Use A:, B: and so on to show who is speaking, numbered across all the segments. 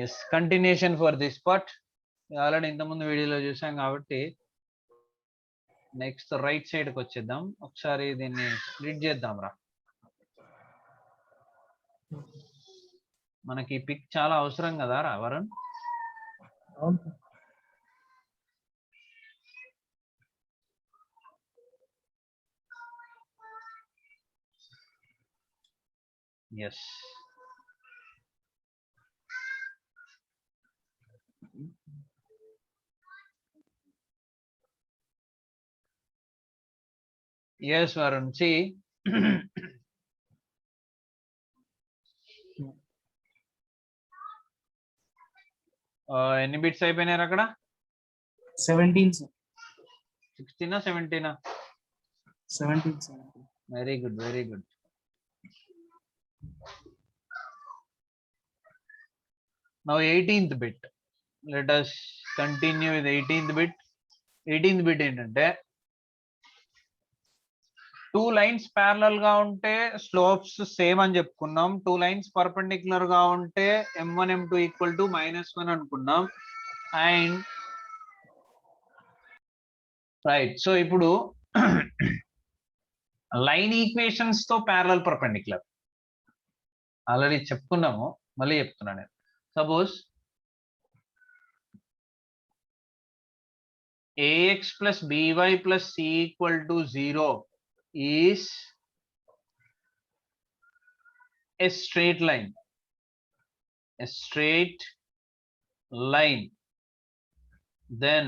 A: Yes continuation for this part already ఇంతకుముందు వీడియోలో చూసాం కాబట్టి నెక్స్ట్ రైట్ సైడ్కి వచ్చేద్దాం. ఒకసారి దీన్ని స్ప్లిట్ చేద్దాం రా. మనకి పిక్ చాలా అవసరం కదా రా Varun. Yes yes Varun see ఎన్ని బిట్స్ అయిపోయినారు అక్కడ?
B: 17
A: 16 17?
B: 17
A: very good, very good. Now 18th bit. Let us continue with 18th bit. 18th bit ఏంటంటే 2 lines parallel గా ఉంటే స్లోప్స్ సేమ్ అని చెప్పుకున్నాం. 2 lines పర్పెండిక్యులర్ గా ఉంటే m1 m2 ఈక్వల్ టు -1 అనుకున్నాం. అండ్ రైట్, సో ఇప్పుడు లైన్ ఈక్వేషన్స్ తో ప్యారలల్ పర్పెండిక్యులర్ ఆల్రెడీ చెప్పుకున్నాము, మళ్ళీ చెప్తున్నా నేను. Suppose ax plus by plus c equal to 0 is a straight line. A straight line. Then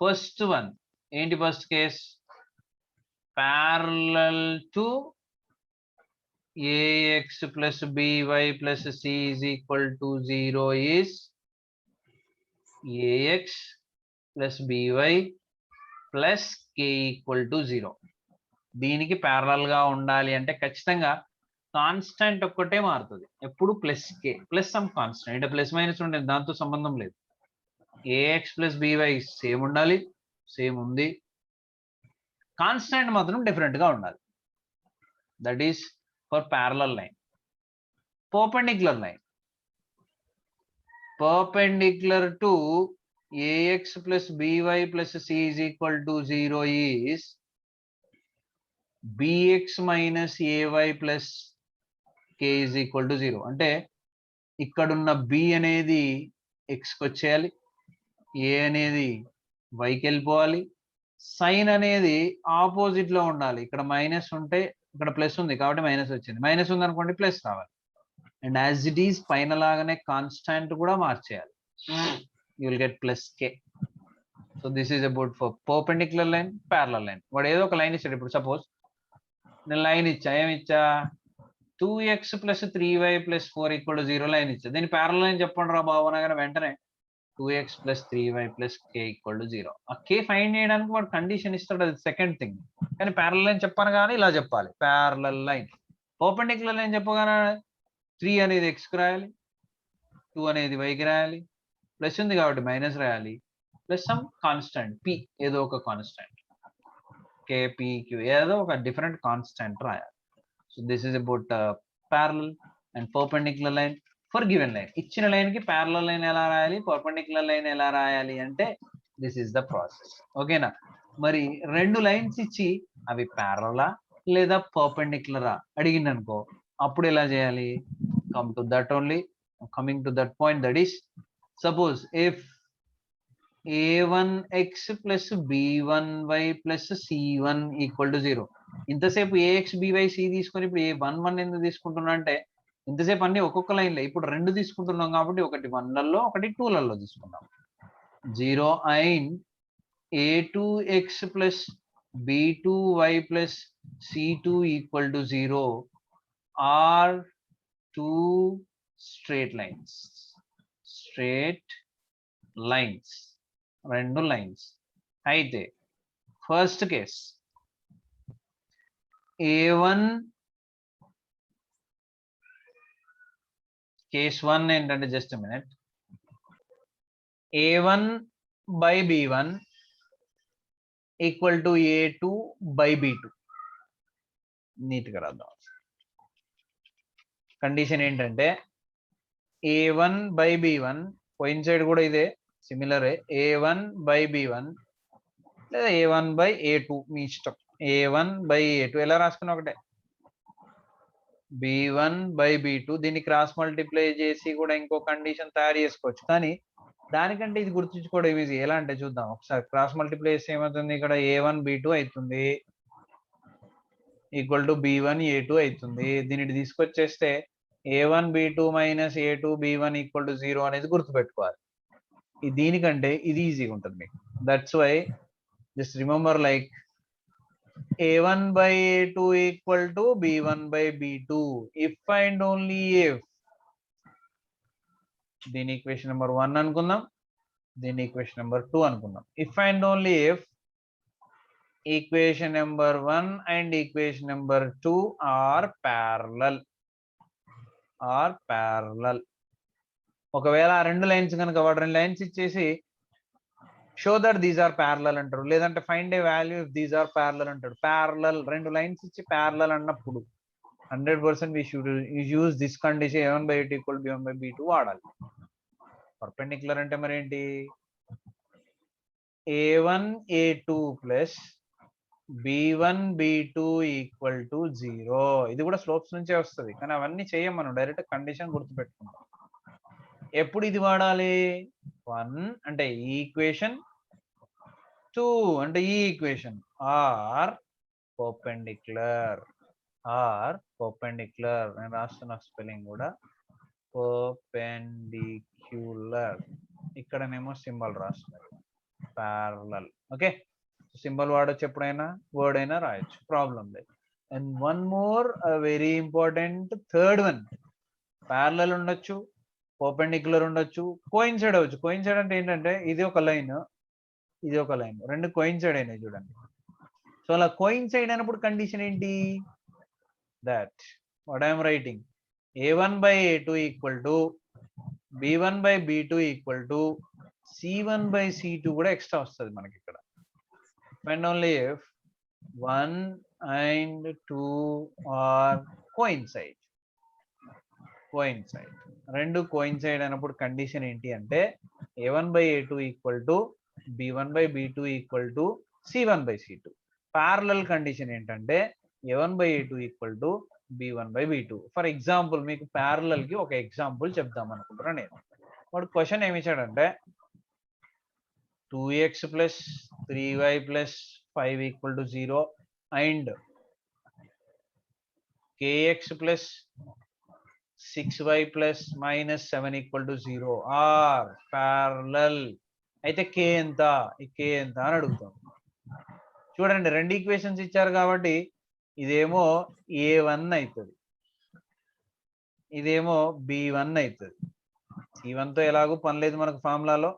A: first one, ఏంటి first case? parallel to ax plus by plus c is equal to 0 is ax plus by plus k equal to 0. దీనికి parallel గా ఉండాలి అంటే ఖచ్చితంగా constant ఒక్కటే మారుతుంది ఎప్పుడు, plus కే plus some constant. అంటే ప్లస్ మైనస్ ఉండే దాంతో సంబంధం లేదు. ఏఎక్స్ ప్లస్ బీవై సేమ్ ఉండాలి, సేమ్ ఉంది. కాన్స్టెంట్ మాత్రం డిఫరెంట్ గా ఉండాలి. That is for parallel line. Perpendicular line, perpendicular to ax plus by plus c is equal to 0 is bx minus ay plus k is equal to 0. అంటే ఇక్కడున్న b అనేది x కి వచ్చేయాలి, a అనేది y కి వెళ్ళిపోవాలి, సైన్ అనేది opposite లో ఉండాలి. ఇక్కడ మైనస్ ఉంటే ఇక్కడ ప్లస్ ఉంది కాబట్టి మైనస్ వచ్చింది, మైనస్ ఉంది అనుకోండి ప్లస్ రావాలి. అండ్ యాజ్ ఇట్ ఈస్ పైన లాగానే కాన్స్టాంట్ కూడా మార్చేయాలి. You will get plus K. So this is about for perpendicular line, parallel line. వాడు ఏదో ఒక లైన్ ఇచ్చాడు. ఇప్పుడు సపోజ్ నేను లైన్ ఇచ్చా, ఏమిచ్చా? 2x plus 3y plus 4 equal to 0 line ఇచ్చా. దీని ప్యారలల్ లైన్ చెప్పండి రా బాబు అనగానే వెంటనే 2x plus 3y plus k equal to 0. ఆ k ఫైండ్ చేయడానికి వాడు కండిషన్ ఇస్తాడు, అది సెకండ్ థింగ్. కానీ ప్యారలల్ లైన్ చెప్పాను కానీ ఇలా చెప్పాలి, ప్యారలల్ లైన్. పర్పెండిక్యులర్ లైన్ చెప్పగానే 3 అనేది x కి రాయాలి, 2 అనేది y కి రాయాలి, ప్లస్ ఉంది కాబట్టి మైనస్ రాయాలి, ప్లస్ సమ్ కాన్స్టెంట్ p, ఏదో ఒక కాన్స్టెంట్ k p q, ఏదో ఒక డిఫరెంట్ కాన్స్టెంట్ రాయాలి. So this is about parallel and perpendicular line for given line. ఇచ్చిన లైన్ కి ప్యారలల్ లైన్ ఎలా రాయాలి, పర్పెండిక్యులర్ లైన్ ఎలా రాయాలి అంటే దిస్ ఈస్ ద ప్రాసెస్. ఓకేనా? మరి రెండు లైన్స్ ఇచ్చి అవి ప్యారలలా లేదా పర్పెండిక్యులరా అడిగింది అనుకో, అప్పుడు ఎలా చేయాలి? Come to that only, coming to that point. That is suppose if a1x plus b1y plus c1 equal to 0. ఇంతసేపు ax by c తీసుకొని ఇప్పుడు a11 ఎందుకు తీసుకుంటున్నా అంటే ఇంతసేపు అన్ని ఒక్కొక్క లైన్లో, ఇప్పుడు రెండు తీసుకుంటున్నాం కాబట్టి ఒకటి 1లలో ఒకటి 2లలో తీసుకున్నాం. 0 అయిన్ a2x plus b2y plus c2 equal to 0 are two straight lines. Straight lines, రెండు లైన్స్. అయితే ఫస్ట్ కేస్ a1, కేస్ 1 ఏంటంటే just minute, a1 by b1 equal to a2 by b2. నీట్గా రాద్దాం. కండిషన్ ఏంటంటే A1 by B1 కోయిన్సైడ్ కూడా ఇదే సిమిలరే A1 by B1 లేదా A1 by A2 మీ ఇష్టం. A1 by A2 ఎలా రాసుకున్నా ఒకటే. B1 by B2 దీన్ని క్రాస్ మల్టిప్లై చేసి కూడా ఇంకో కండిషన్ తయారు చేసుకోవచ్చు. కానీ దానికంటే ఇది గుర్తుంచుకోవడం ఈజీ. ఎలా అంటే చూద్దాం ఒకసారి. క్రాస్ మల్టిప్లై చేస్తే ఏమవుతుంది, ఇక్కడ A1 B2 అవుతుంది ఈక్వల్ టు B1 A2 అవుతుంది. దీన్ని తీసుకొచ్చేస్తే A1 B2 minus A2 B1 equal to 0 అనేది గుర్తుపెట్టుకోవాలి. దీనికంటే ఇది ఈజీగా ఉంటుంది మీకు. That's why just remember like A1 by A2 equal to B1 by B2 if and only if. దీని ఈక్వేషన్ నెంబర్ 1 అనుకుందాం, దీని ఈక్వేషన్ నెంబర్ 2 అనుకుందాం. If and only if equation number 1 and equation number 2 are parallel. ఒకవేళ ఆ రెండు lines కనుక వాడు రెండు లైన్స్ ఇచ్చేసి show that these are parallel అంటారు, లేదంటే find a value if these are parallel అంటాడు. ప్యారలల్ రెండు లైన్స్ ఇచ్చి ప్యారలల్ అన్నప్పుడు 100% we should use this condition A1 by A2 equal to B1 by B2 వాడాలి. పర్పెండిక్యులర్ అంటే మరి ఏంటి, A1 A2 plus B1 B2 equal to 0. ఇది కూడా స్లోప్స్ నుంచే వస్తుంది, కానీ అవన్నీ చేయం మనం, డైరెక్ట్ కండిషన్ గుర్తుపెట్టుకుంటాం. ఎప్పుడు ఇది వాడాలి, 1 అంటే ఈ ఈక్వేషన్, 2 అంటే ఈ ఈక్వేషన్ ఆర్ పర్పెండిక్యులర్. నేను రాస్తున్న స్పెల్లింగ్ కూడా పర్పెండిక్యులర్. ఇక్కడనేమో సింబల్ రాస్తున్నారు ప్యారలల్. ఓకే, సింబల్ వాడచ్చు, ఎప్పుడైనా వర్డ్ అయినా రాయొచ్చు, ప్రాబ్లం లేదు. And one more very important third one, parallel ఉండొచ్చు, పర్పెండిక్యులర్ ఉండొచ్చు, కోయిన్సైడ్ అవ్వచ్చు. కోయిన్సైడ్ అంటే ఏంటంటే ఇది ఒక లైన్, ఇది ఒక లైన్, రెండు కోయిన్సైడ్ అయినాయి చూడండి. సో అలా కోయిన్సైడ్ అయినప్పుడు కండిషన్ ఏంటి, that what I'm writing A1 by A2 equal to B1 by B2 equal to C1 by C2 కూడా ఎక్స్ట్రా వస్తుంది మనకి ఇక్కడ. And only if 1 and 2 are coincide. రెండు కోయిన్సైడ్ అయినప్పుడు కండిషన్ ఏంటి అంటే A1 by A2 equal to B1 by B2 equal to C1 by C2. Parallel condition ఏంటంటే A1 by A2 equal to B1 by B2. For example మీకు parallel కి ఒక example చెప్దాం అనుకుంటున్నా నేను. వాడు క్వశ్చన్ ఏమి ఇచ్చాడంటే 2x plus 3y plus 5 equal to 0 and kx plus 6y plus minus 7 equal to 0 are parallel. అయితే k ఎంత అని అడుగుతాం. చూడండి రెండు ఈక్వేషన్స్ ఇచ్చారు కాబట్టి ఇదేమో A1 అవుతుంది, ఇదేమో B1 అవుతుంది. C1 తో ఎలాగో పని లేదు మనకు ఫార్ములాలో.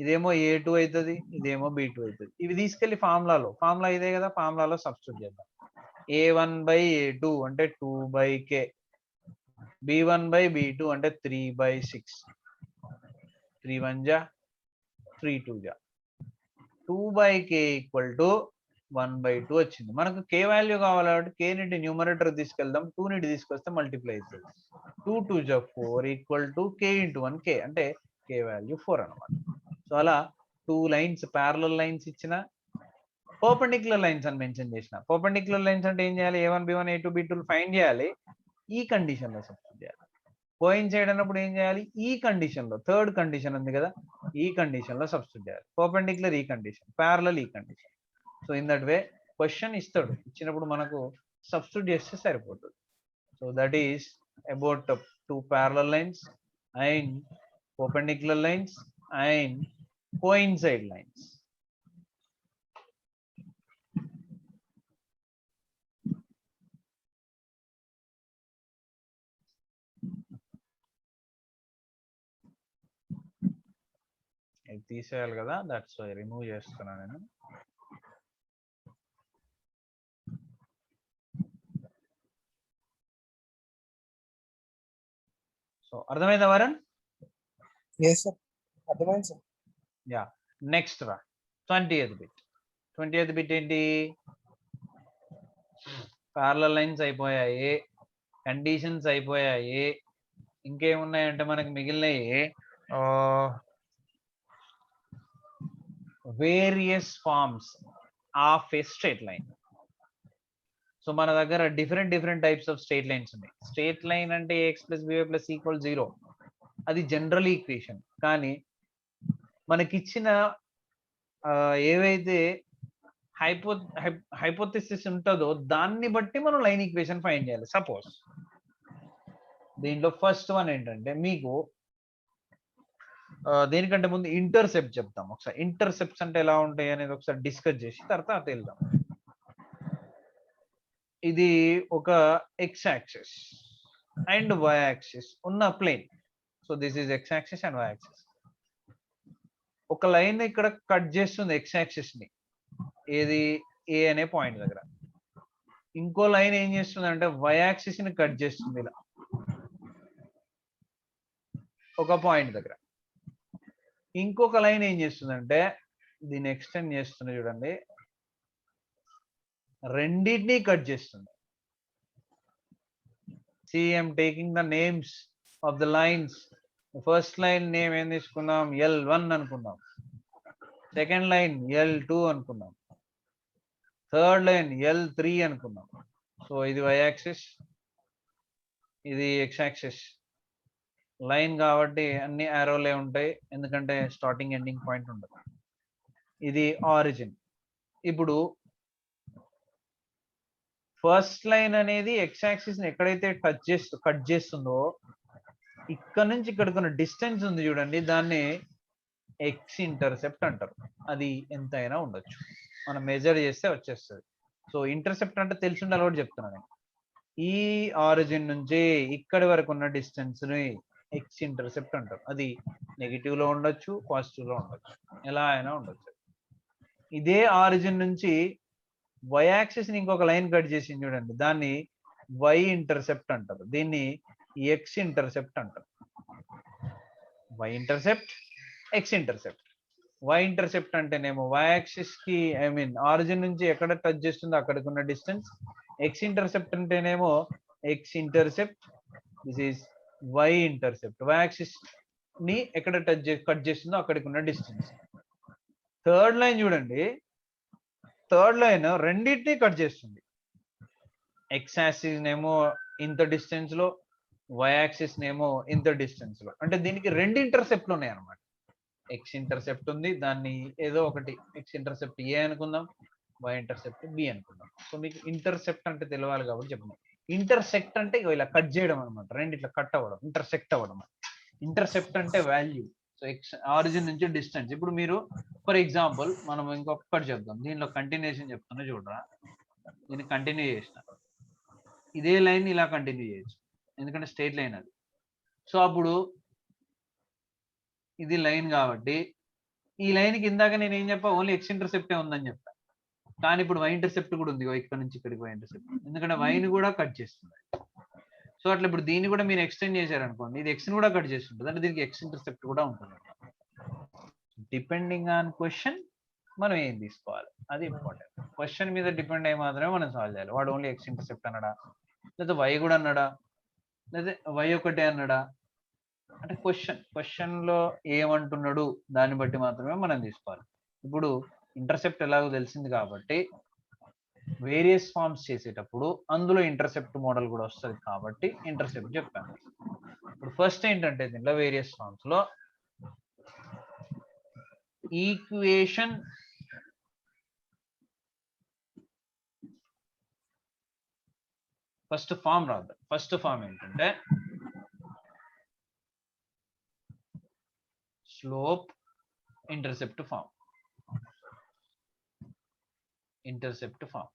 A: ఇదేమో A2 అవుతుంది, ఇదేమో B2 అవుతుంది. ఇవి తీసుకెళ్లి ఫార్ములా ఇదే కదా, ఫార్ములాలో సబ్స్టిట్యూట్ చేద్దాం. A1 by A2 అంటే 2 by k, B1 by B2 అంటే 3 by 6, 3 1 జా 3 2 జా, 2 by k equal to 1 by 2 వచ్చింది. మనకు k వాల్యూ కావాలి కాబట్టి k ని న్యూమరేటర్ తీసుకెళ్దాం, 2 ని తీసుకొస్తే మల్టిప్లై అవుతుంది. 2 2 జా 4 equal to k into 1 k అంటే k వాల్యూ 4 అనమాట. సో అలా 2 లైన్స్ ప్యారలల్ లైన్స్ ఇచ్చిన, పర్పెండిక్యులర్ లైన్స్ అని మెన్షన్ చేసిన. పర్పెండిక్యులర్ లైన్స్ అంటే ఏం చేయాలి, A1 B1 A2 B2 find చేయాలి, ఈ కండిషన్ లో సబ్స్టిట్యూట్ చేయాలి. కోయిన్సైడ్ అన్నప్పుడు ఏం చేయాలి, ఈ కండిషన్ లో, థర్డ్ కండిషన్ ఉంది కదా, ఈ కండిషన్ లో సబ్స్టిట్యూట్ చేయాలి. పర్పెండిక్యులర్ ఈ కండిషన్, ప్యారలల్ ఈ condition. So in that way question ఇస్తాడు, ఇచ్చినప్పుడు మనకు సబ్స్టిట్యూట్ చేస్తే సరిపోతుంది. So that is about 2 parallel lines and perpendicular lines and coincide lines. ఇది తీసేయాలి కదా, దట్స్ వై రిమూవ్ చేస్తున్నా నేను. సో అర్థమైందా వరుణ్?
B: yes sir, అర్థమైంది సార్.
A: యా, నెక్స్ట్ రా 20th బిట్. 20th బిట్ ఏంటి, ప్యారలల్ లైన్స్ అయిపోయాయి, కండిషన్స్ అయిపోయాయి. ఇంకేమున్నాయంటే మనకి మిగిలినవి various forms of a straight line. So మన దగ్గర different types of straight lines ఉన్నాయి. స్ట్రేట్ లైన్ అంటే x + by = 0, అది జనరల్ ఈక్వేషన్. కానీ మనకిచ్చిన ఏవైతే హైపోథెసిస్ ఉంటుందో దాన్ని బట్టి మనం లైన్ ఈక్వేషన్ ఫైండ్ చేయాలి. సపోజ్ దీంట్లో ఫస్ట్ వన్ ఏంటంటే మీకు దేనికంటే ముందు ఇంటర్సెప్ట్ చెప్తాం. ఒకసారి ఇంటర్సెప్ట్స్ అంటే ఎలా ఉంటాయి అనేది ఒకసారి డిస్కస్ చేసి తర్వాత వెళ్దాం. ఇది ఒక x axis and y axis ఉన్న plane. So this is x axis and y axis. ఒక లైన్ ఇక్కడ కట్ చేస్తుంది x యాక్సిస్ ని, ఏది a అనే పాయింట్ దగ్గర. ఇంకో లైన్ ఏం చేస్తుంది అంటే y యాక్సిస్ ని కట్ చేస్తుంది ఇలా ఒక పాయింట్ దగ్గర. ఇంకొక లైన్ ఏం చేస్తుందంటే దీన్ని ఎక్స్టెండ్ చేస్తుంది చూడండి, రెండింటినీ కట్ చేస్తుంది. See, I am taking the names of the lines. The first line name ఏం తీసుకుందాం, L1 అనుకుందాం. సెకండ్ లైన్ L2 అనుకుందాం. థర్డ్ లైన్ L3 అనుకుందాం. సో ఇది y యాక్సిస్, ఇది x యాక్సిస్. లైన్ కాబట్టి అన్ని ఆరోలే ఉంటాయి, ఎందుకంటే స్టార్టింగ్ ఎండింగ్ పాయింట్ ఉండదు. ఇది ఆరిజిన్. ఇప్పుడు ఫస్ట్ లైన్ అనేది x యాక్సిస్ ని ఎక్కడైతే కట్ చేస్తుందో ఇక్కడ నుంచి ఇక్కడికి ఉన్న డిస్టెన్స్ ఉంది చూడండి, దాన్ని x ఇంటర్సెప్ట్ అంటారు. అది ఎంతైనా ఉండొచ్చు, మనం మెజర్ చేస్తే వచ్చేస్తుంది. సో ఇంటర్సెప్ట్ అంటే తెలిసి ఉండాలి కూడా చెప్తున్నాను నేను. ఈ ఆరిజిన్ నుంచి ఇక్కడి వరకు ఉన్న డిస్టెన్స్ ని x ఇంటర్సెప్ట్ అంటారు. అది నెగిటివ్ లో ఉండొచ్చు, పాజిటివ్ లో ఉండొచ్చు, ఎలా అయినా ఉండొచ్చు. ఇదే ఆరిజిన్ నుంచి y యాక్సిస్ ని ఇంకొక లైన్ కట్ చేసింది చూడండి, దాన్ని y ఇంటర్సెప్ట్ అంటారు. దీన్ని x ఇంటర్సెప్ట్ అంటారు. y intercept, x intercept. y intercept అంటేనేమో y యాక్సిస్ కి ఆరిజిన్ నుంచి ఎక్కడ టచ్ చేస్తుందో అక్కడికి ఉన్న డిస్టెన్స్. x ఇంటర్సెప్ట్ అంటేనేమో x intercept, this is y intercept. y axis ని ఎక్కడ కట్ చేస్తుందో అక్కడికి ఉన్న డిస్టెన్స్. థర్డ్ లైన్ చూడండి, థర్డ్ లైన్ రెండింటినీ కట్ చేస్తుంది. x యాక్సిస్ నేమో ఇంత డిస్టెన్స్ లో, y యాక్సిస్ నేమో ఇంత డిస్టెన్స్ లో. అంటే దీనికి రెండు ఇంటర్సెప్ట్లు ఉన్నాయి అన్నమాట. x ఇంటర్సెప్ట్ ఉంది, దాన్ని ఏదో ఒకటి x ఇంటర్సెప్ట్ a అనుకుందాం, y ఇంటర్సెప్ట్ b అనుకుందాం. సో మీకు ఇంటర్సెప్ట్ అంటే తెలియాలి కాబట్టి చెప్తున్నాం. ఇంటర్సెక్ట్ అంటే ఇలా కట్ చేయడం అనమాట, రెండు ఇట్లా కట్ అవ్వడం, ఇంటర్సెక్ట్ అవ్వడం. ఇంటర్సెప్ట్ అంటే వాల్యూ. సో ఎక్స్ ఆరిజిన్ నుంచి డిస్టెన్స్. ఇప్పుడు మీరు ఫర్ ఎగ్జాంపుల్ మనం ఇంకొకటి చెప్దాం, దీనిలో కంటిన్యూషన్ చెప్తున్నా చూడరా. దీన్ని కంటిన్యూ చేసిన ఇదే లైన్ ఇలా కంటిన్యూ చేయొచ్చు, ఎందుకంటే స్ట్రైట్ లైన్ అది. సో అప్పుడు ఇది లైన్ కాబట్టి ఈ లైన్కి ఇందాక నేను ఏం చెప్పా, ఓన్లీ ఎక్స్ ఇంటర్సెప్టే ఉందని చెప్పా. కానీ ఇప్పుడు వై ఇంటర్సెప్ట్ కూడా ఉంది, ఇక్కడ నుంచి ఇక్కడికి వై ఇంటర్సెప్ట్, ఎందుకంటే వైని కూడా కట్ చేస్తుంది. సో అట్లా ఇప్పుడు దీన్ని కూడా మీరు ఎక్స్టెండ్ చేశారనుకోండి, ఇది ఎక్స్ని కూడా కట్ చేస్తుంటుంది, అంటే దీనికి ఎక్స్ ఇంటర్సెప్ట్ కూడా ఉంటుంది. డిపెండింగ్ ఆన్ క్వశ్చన్ మనం ఏం తీసుకోవాలి అది ఇంపార్టెంట్. క్వశ్చన్ మీద డిపెండ్ అయ్యి మాత్రమే మనం సాల్వ్ చేయాలి. వాడు ఓన్లీ ఎక్స్ ఇంటర్సెప్ట్ అన్నాడా, లేదా వై కూడా అన్నాడా, లేదా వై ఒకటే అన్నాడా, అంటే క్వశ్చన్ లో ఏమంటున్నాడు దాన్ని బట్టి మాత్రమే మనం తీసుకోవాలి. ఇప్పుడు ఇంటర్సెప్ట్ ఎలాగో తెలిసింది కాబట్టి వేరియస్ ఫార్మ్స్ చేసేటప్పుడు అందులో ఇంటర్సెప్ట్ మోడల్ కూడా వస్తుంది కాబట్టి ఇంటర్సెప్ట్ చెప్పాను. ఇప్పుడు ఫస్ట్ ఏంటంటే దీంట్లో వేరియస్ ఫార్మ్స్ లో ఈక్వేషన్ ఫస్ట్ ఫార్మ్ రాద్దాం. ఫస్ట్ ఫార్మ్ ఏంటంటే slope intercept form. Intercept form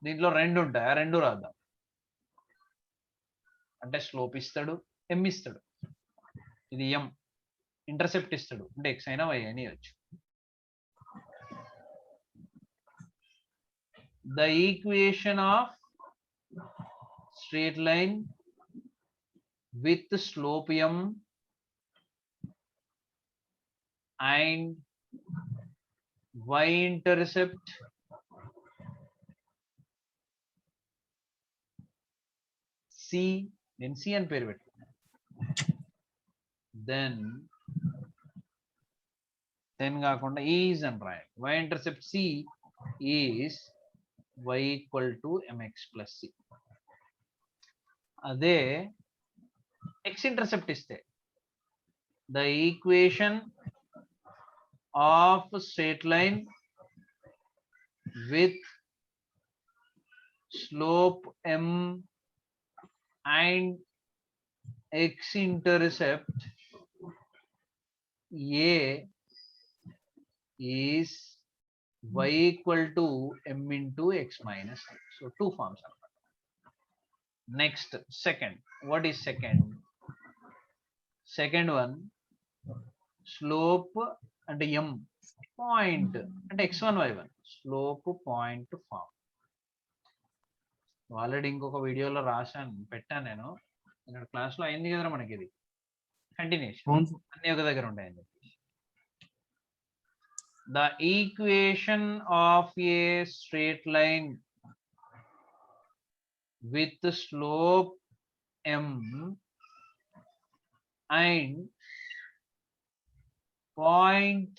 A: దీంట్లో రెండు ఉంటాయి, ఆ రెండు రాద్దాం. అంటే స్లోప్ ఇస్తాడు, ఎం ఇస్తాడు, ఇది ఎం. ఇంటర్సెప్ట్ ఇస్తాడు, అంటే ఎక్స్ అయినా వై అయినా ఇవ్వచ్చు. The equation of straight line with slope m and y intercept c, నేను సి అని పేరు పెట్టు. దెన్ కాకుండా ఈజ్ అని రాయాలి. Y intercept c is y equal to mx plus c. అదే x ఇంటర్సెప్ట్ ఇస్తే the equation of straight line with slope m and x intercept a is y equal to m into x minus c. So two forms. Next, second. What is second? Second one, slope and m point and x1 y1 slope point form. Already ఇంకొక వీడియోలో రాశాను, పెట్టాను నేను. ఇక్కడ క్లాస్లో అయింది కదా మనకి, ఇది కంటిన్యూషన్, అన్ని ఒక దగ్గర ఉంటాయని చెప్పి. The equation of a straight line with slope m and point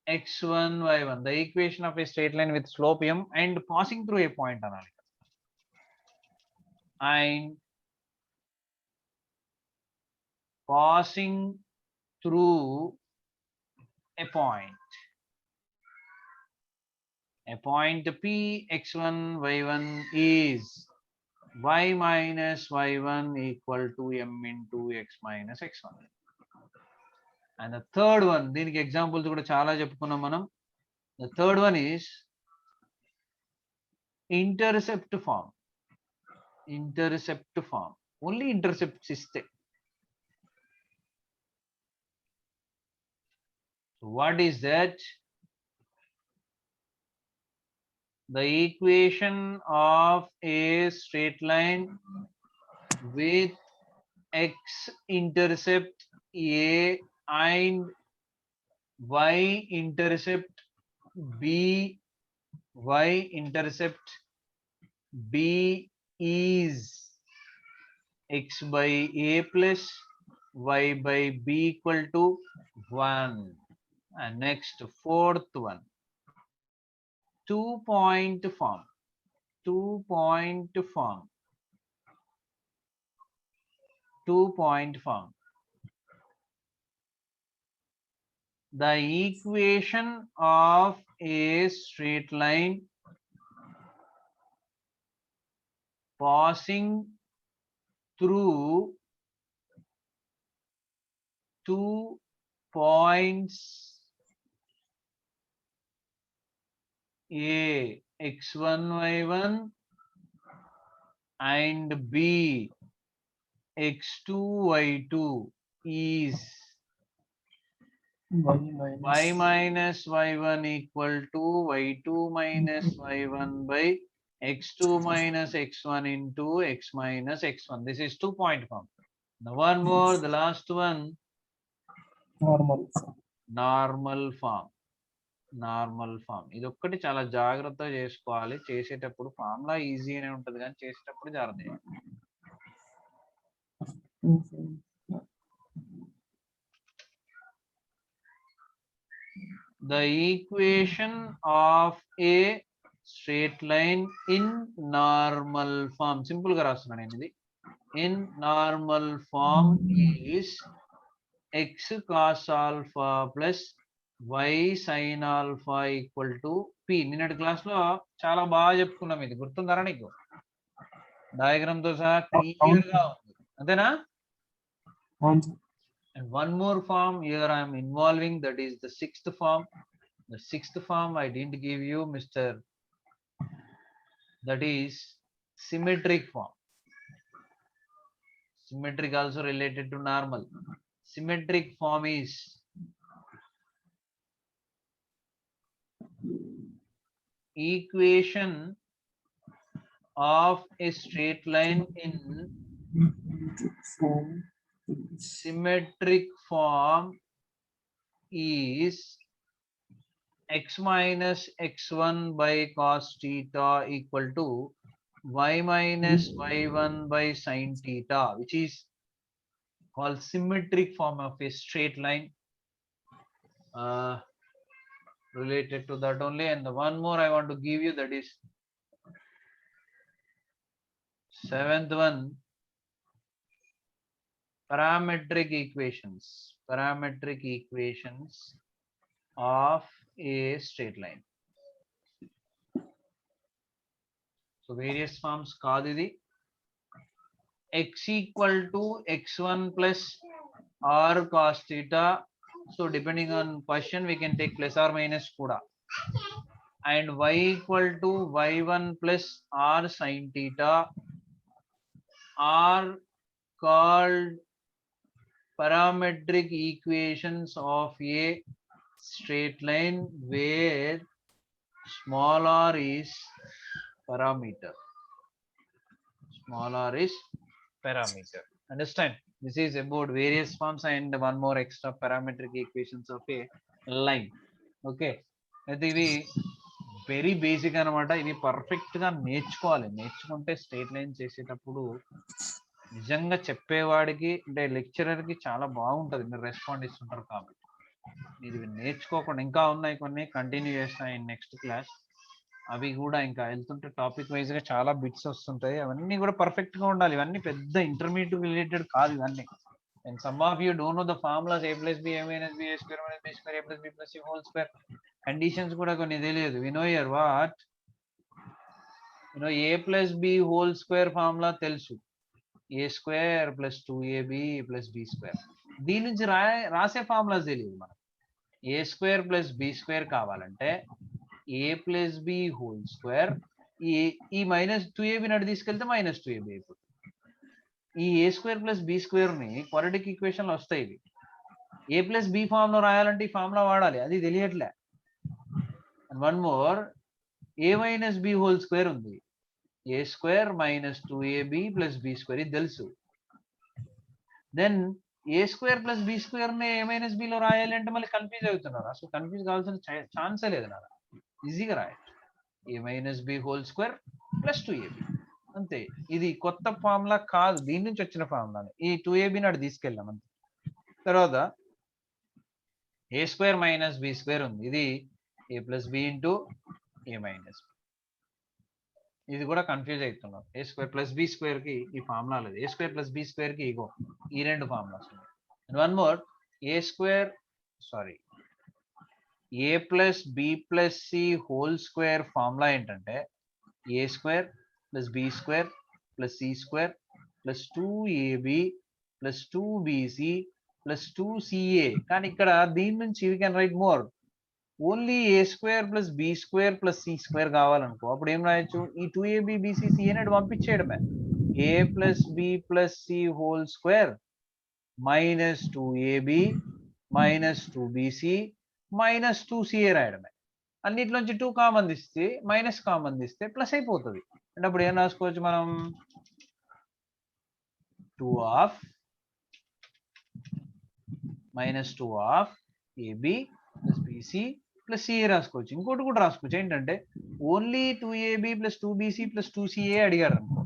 A: x1 y1, the equation of a straight line with slope m and passing through a point anali, and passing through a point p x1 y1 is y minus y1 equal to m into x minus x1. And the third one, దీనికి examples కూడా చాలా చెప్పుకున్నాం మనం. The third one is intercept form. Intercept form, only intercepts ఇస్తే. What is that? The equation of a straight line with x intercept a and y intercept b, y intercept b is x by a plus y by b equal to 1. And next, fourth one, 2-point form. 2-point form. 2-point form. The equation of a straight line passing through 2 points A x1 y1 and B x2 y2 is y minus y1 equal to y2 minus y1 by x2 minus x1 into x minus x1. This is 2-point form. Now one more, the last one, normal form. Normal form. ఇది ఒక్కటి చాలా జాగ్రత్తగా చేసుకోవాలి. చేసేటప్పుడు formula easy అనే ఉంటుంది, కానీ చేసేటప్పుడు జాగ్రత్త చేయాలి. The equation of a straight line in normal form, simple గా రాస్తున్నాను నేను ఇది. In normal form is x cos alpha plus y sin alpha equal to p. నిన్నటి క్లాస్ లో చాలా బాగా చెప్పుకున్నాం, ఇది గుర్తుందారా నీకు? డయాగ్రామ్ తో సహా క్లియర్ గా ఉంది, అంతేనా? And one more form here I am involving, that is the sixth form. The sixth form I didn't give you, Mr. That is symmetric form. Symmetric also related to normal. Symmetric form is equation of a straight line in symmetric form is x minus x1 by cos theta equal to y minus y1 by sin theta, which is called symmetric form of a straight line. Related to that only, and the one more I want to give you, that is 7th one, parametric equations of a straight line. So various forms కాదు ఇది. X equal to x1 plus r cos theta. So depending on question we can take plus or minus kuda. And y equal to y1 plus r sin theta are called parametric equations of a straight line where small r is parameter. Small r is parameter. Understand? This is about various forms and one more extra parametric equations of a line. Okay. అయితే ఇవి very basic అనమాట. ఇవి perfect గా నేర్చుకోవాలి. నేర్చుకుంటే straight line చేసేటప్పుడు నిజంగా చెప్పేవాడికి అంటే లెక్చరర్ కి చాలా బాగుంటది. మీరు రెస్పాండ్ ఇస్తుంటారు కాబట్టి. ఇది నేర్చుకోకుండా ఇంకా ఉన్నాయి కొన్ని కంటిన్యూ చేస్తాయి నెక్స్ట్ క్లాస్. అవి కూడా ఇంకా వెళ్తుంటే టాపిక్ వైజ్ గా చాలా బిట్స్ వస్తుంటాయి. అవన్నీ కూడా పర్ఫెక్ట్ గా ఉండాలి. ఇవన్నీ పెద్ద ఇంటర్మీడియట్ రిలేటెడ్ కాదు ఇవన్నీ. And some of you don't know the formulas a plus b a minus b a square minus b square a plus b plus c whole square. కండిషన్స్ కూడా కొన్ని తెలియదు. We know here what a plus b whole square formula తెలుసు. a square plus 2ab plus b square. దీని నుంచి రాసే formulas తెలియదు మనకు. a square plus b square కావాలంటే a plus b whole square ఈ మైనస్ 2ab నడు తీసుకెళ్తే మైనస్ 2ab అయిపోతుంది. ఈ a square plus b square ని క్వాడ్రాటిక్ ఈక్వేషన్ లో వస్తాయి. ఇవి a plus b ఫామ్ లో రాయాలంటే ఈ ఫార్ములా వాడాలి. అది తెలియట్లే. And one more a minus b whole square ఉంది. a square minus 2ab plus b square ఇది తెలుసు. Then a square plus b square ని a minus b లో రాయాలి అంటే మళ్ళీ కన్ఫ్యూజ్ అవుతున్నారు. అసలు కన్ఫ్యూజ్ కావాల్సిన ఛాన్సే లేదు నాకు. ఈజీగా రాయచ్చు. a minus b whole square plus 2ab అంతే. ఇది కొత్త ఫార్ములా కాదు, దీని నుంచి వచ్చిన ఫార్ములా. ఈ 2ab నాడు తీసుకెళ్ళాం అంతే. తర్వాత a square minus b square ఉంది. ఇది a plus b into a minus b. ఇది కూడా కన్ఫ్యూజ్ అవుతున్నాం. a square plus b square కి ఈ ఫార్ములా లేదు. a square plus b square కి ఇగో ఈ రెండు ఫార్ములాస్ ఉన్నాయి. And one more a plus b plus c whole square formula ఏంటంటే a square plus b square plus c square plus 2ab plus 2bc plus 2ca. కానీ ఇక్కడ దీని నుంచి we can write more. Only a square plus b square plus c square కావాలనుకో అప్పుడు ఏం రాయొచ్చు? ఈ 2ab bc c అనేది పంపించేయడమే. a plus b plus c whole square minus 2ab minus 2bc minus 2ca రాయడమే. అన్నిట్లోంచి 2 కామన్ తీస్తే మైనస్ కామన్ తీస్తే plus అయిపోతుంది. అంటే అప్పుడు ఏం రాసుకోవచ్చు మనం? 2 of minus 2 of ab plus bc plus ca రాసుకోవచ్చు. ఇంకోటి కూడా రాసుకోవచ్చు. ఏంటంటే only 2ab plus 2bc plus 2ca అడిగారు అనుకో,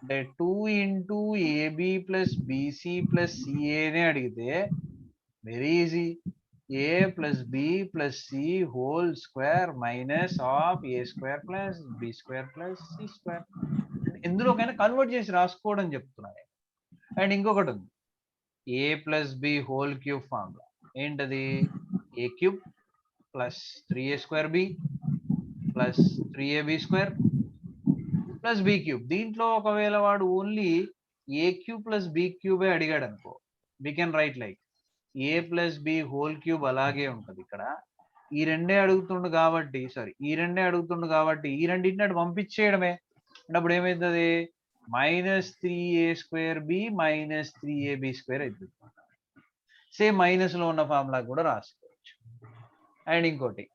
A: అంటే 2 into ab plus bc plus ca నే అడిగితే very easy. a plus b plus c whole square minus of a square plus b square plus c square. ఎందులోకైనా convert చేసి రాసుకోవడం చెప్తున్నాను. And ఇంకొకటి ఉంది, a plus b whole cube formula. ఏంటది? a cube plus 3a square b plus 3ab square plus b cube. దీంట్లో ఒకవేళ వాడు only a cube plus b cube అడిగాడు అనుకో, we can write like a plus b whole cube అలాగే ఉంటుంది. ఇక్కడ ఈ రెండే అడుగుతుండు కాబట్టి ఈ రెండింటిని పంపించేయడమే. అప్పుడు ఏమవుతుంది? Minus 3a square b minus 3ab square అవుతుంది. సేమ్ మైనస్ లో ఉన్న ఫార్ములా కూడా రాసుకోవచ్చు. అండ్ ఇంకోటి,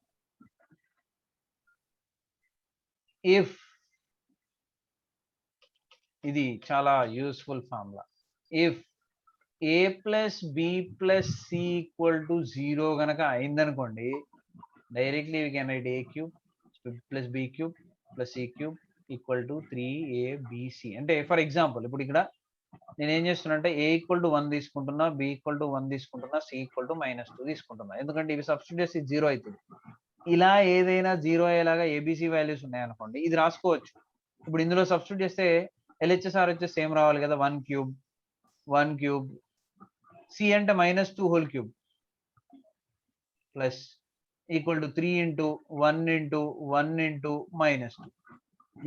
A: ఇఫ్ ఇది చాలా useful formula. If a plus b plus c equal to 0 గనక అయిందనుకోండి, directly we can write a cube plus b cube plus c cube equal to 3ABC అంటే ఫర్ ఎగ్జాంపుల్ ఇప్పుడు ఇక్కడ నేను ఏం చేస్తున్నా అంటే A ఈక్వల్ టు 1 తీసుకుంటున్నా, B ఈక్వల్ టు 1 తీసుకుంటున్నా, C ఈక్వల్ టు -2 తీసుకుంటున్నా. ఎందుకంటే ఇవి సబ్స్టిట్యూట్ చేసి 0 అవుతుంది. ఇలా ఏదైనా 0 అయ్యేలాగా ఏబిసి వాల్యూస్ ఉన్నాయనుకోండి, ఇది రాసుకోవచ్చు. ఇప్పుడు ఇందులో సబ్స్టిట్యూట్ చేస్తే LHS RHS సేమ్ రావాలి కదా, 1 క్యూబ్ 1 క్యూబ్, C అంటే -2 whole cube plus equal to 3 into 1 into 1 into -2.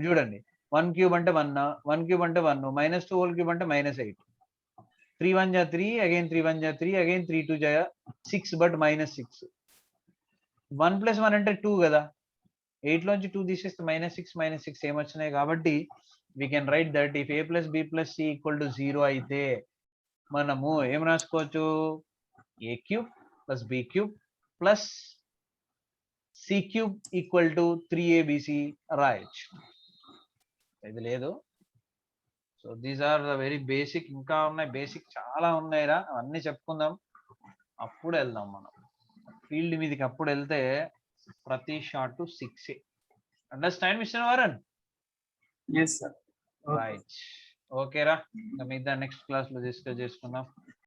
A: చూడండి 1 క్యూబ్ అంటే 1, 1 క్యూబ్ అంటే 1, -2 హోల్ క్యూబ్ అంటే -8. 3 1 జా 3, అగైన్ 3 1 జా 3, అగైన్ 3 2 జా 6, బట్ -6. 1 + 1 అంటే 2 కదా, 8 లోంచి 2 తీసేస్తే -6 ఏమొచ్చినాయి. కాబట్టి we can write that if a plus b plus c equal to 0 అయితే మనము ఏం రాసుకోవచ్చు, a cube plus b cube plus c cube equal to 3abc రాయొచ్చు. ఇది లేదు. So these are the very basic. ఇంకా ఉన్నాయి, బేసిక్ చాలా ఉన్నాయిరా, అవన్నీ చెప్పుకుందాం, అప్పుడు వెళ్దాం మనం ఫీల్డ్ మీదకి. అప్పుడు వెళ్తే ప్రతి shot 6. Understand mister Varun?
B: Yes, sir. Okay.
A: Right, ఓకేరా. మిగతా నెక్స్ట్ క్లాస్ లో డిస్కస్ చేసుకుందాం.